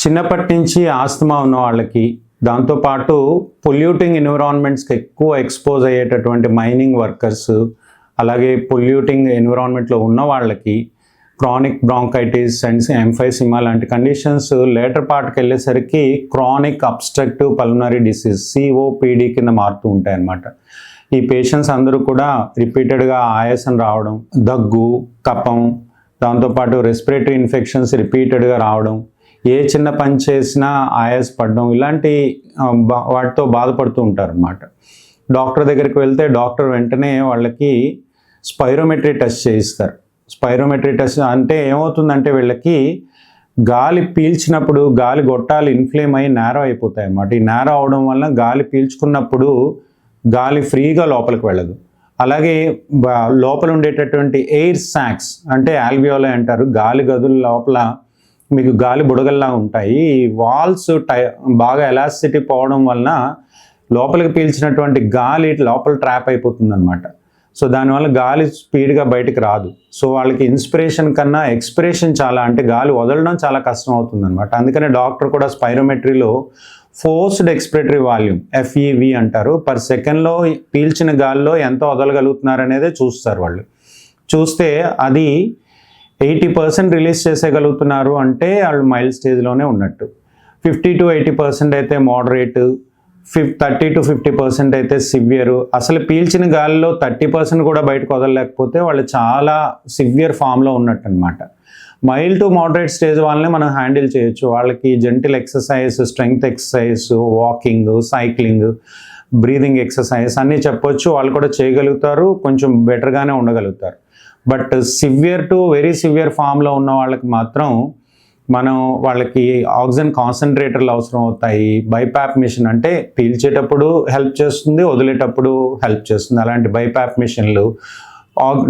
చిన్నప్పటి నుంచి ఆస్తమా ఉన్న వాళ్ళకి, దాంతోపాటు పొల్యూటింగ్ ఎన్విరాన్మెంట్స్కి ఎక్కువ ఎక్స్పోజ్ అయ్యేటటువంటి మైనింగ్ వర్కర్స్, అలాగే పొల్యూటింగ్ ఎన్విరాన్మెంట్లో ఉన్న వాళ్ళకి క్రానిక్ బ్రాంకైటిస్ అండ్ ఎంఫైసిమా లాంటి కండిషన్స్ లేటర్ పార్ట్కి వెళ్ళేసరికి chronic obstructive pulmonary disease COPD కింద మారుతూ ఉంటాయి అన్నమాట. ఈ పేషెంట్స్ అందరూ కూడా రిపీటెడ్గా ఆయాసం రావడం, దగ్గు, కఫం, దాంతోపాటు రెస్పిరేటరీ ఇన్ఫెక్షన్స్ రిపీటెడ్గా రావడం, ఏ చిన్న పని చేసినా ఆయాసపడడం, ఇలాంటి వాటితో బాధపడుతూ ఉంటారు అన్నమాట. డాక్టర్ దగ్గరికి వెళ్తే డాక్టర్ వెంటనే వాళ్ళకి స్పైరోమెట్రీ టెస్ట్ చేయిస్తారు. స్పైరోమెట్రీ టెస్ట్ అంటే ఏమవుతుందంటే వీళ్ళకి గాలి పీల్చినప్పుడు గాలి గొట్టాలు ఇన్ఫ్లేమ్ అయ్యి నేరో అయిపోతాయి అన్నమాట. ఈ నేరో అవడం వల్ల గాలి పీల్చుకున్నప్పుడు గాలి ఫ్రీగా లోపలికి వెళ్ళదు. అలాగే లోపల ఉండేటటువంటి ఎయిర్ సాక్స్ అంటే ఆల్వియోలై అంటారు, గాలి గదుల లోపల మీకు గాలి బుడగల్లా ఉంటాయి. ఈ వాల్స్ బాగా ఎలాసిటీ పోవడం వలన లోపలికి పీల్చినటువంటి గాలి లోపల ట్రాప్ అయిపోతుంది అనమాట. సో దానివల్ల గాలి స్పీడ్గా బయటికి రాదు. సో వాళ్ళకి ఇన్స్పిరేషన్ కన్నా ఎక్స్పిరేషన్ చాలా, అంటే గాలి వదలడం చాలా కష్టం అవుతుంది అనమాట. అందుకనే డాక్టర్ కూడా స్పైరోమెట్రీలో ఫోర్స్డ్ ఎక్స్పిరేటరీ వాల్యూమ్ FEV అంటారు, పర్ సెకండ్లో పీల్చిన గాలిలో ఎంత వదలగలుగుతున్నారు అనేది చూస్తారు వాళ్ళు. చూస్తే అది 80% రిలీజ్ చేసేయగలుగుతున్నారు అంటే వాళ్ళు మైల్డ్ స్టేజ్లోనే ఉన్నట్టు. 50 to 80% అయితే మోడరేట్, 30 to 50% అయితే సివియర్. అసలు పీల్చిన గాలిలో 30% కూడా బయటకు వదలలేకపోతే వాళ్ళు చాలా సివియర్ ఫామ్లో ఉన్నట్టు అనమాట. మైల్డ్ టు మోడరేట్ స్టేజ్ వాళ్ళని మనం హ్యాండిల్ చేయొచ్చు. వాళ్ళకి gentle exercise, strength exercise, walking, cycling, breathing exercise అన్నీ చెప్పొచ్చు. వాళ్ళు కూడా చేయగలుగుతారు, కొంచెం బెటర్గానే ఉండగలుగుతారు. But severe to very severe ఫామ్లో ఉన్న వాళ్ళకి మాత్రం మనం వాళ్ళకి ఆక్సిజన్ కాన్సన్ట్రేటర్లు అవసరం అవుతాయి. బైపాప్ మిషన్ అంటే పీల్చేటప్పుడు హెల్ప్ చేస్తుంది, వదిలేటప్పుడు హెల్ప్ చేస్తుంది. అలాంటి బైపాప్ మిషన్లు,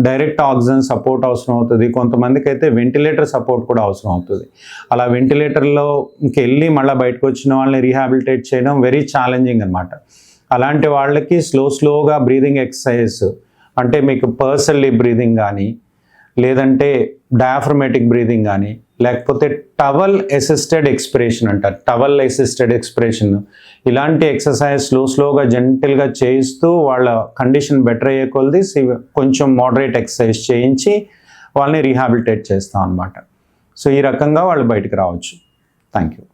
డైరెక్ట్ ఆక్సిజన్ సపోర్ట్ అవసరం అవుతుంది. కొంతమందికి అయితే వెంటిలేటర్ సపోర్ట్ కూడా అవసరం అవుతుంది. అలా వెంటిలేటర్లోకి వెళ్ళి మళ్ళీ బయటకు వచ్చిన వాళ్ళని రీహాబిలిటేట్ చేయడం వెరీ ఛాలెంజింగ్ అనమాట. అలాంటి వాళ్ళకి స్లోగా బ్రీదింగ్ ఎక్సర్సైజ్ అంటే మీకు పర్సల్లీ బ్రీదింగ్ కానీ, లేదంటే డయాఫ్రమేటిక్ బ్రీదింగ్ కానీ, లేకపోతే టవల్ అసిస్టెడ్ ఎక్స్పిరేషన్ అంటారు, టవల్ అసిస్టెడ్ ఎక్స్పిరేషన్, ఇలాంటి ఎక్సర్సైజ్ స్లోగా జెంటిల్గా చేయిస్తూ వాళ్ళ కండిషన్ బెటర్ అయ్యే కొలది కొంచెం మోడరేట్ ఎక్సర్సైజ్ చేయించి వాళ్ళని రీహాబిలిటేట్ చేస్తాం అన్నమాట. సో ఈ రకంగా వాళ్ళు బయటకు రావచ్చు. Thank you.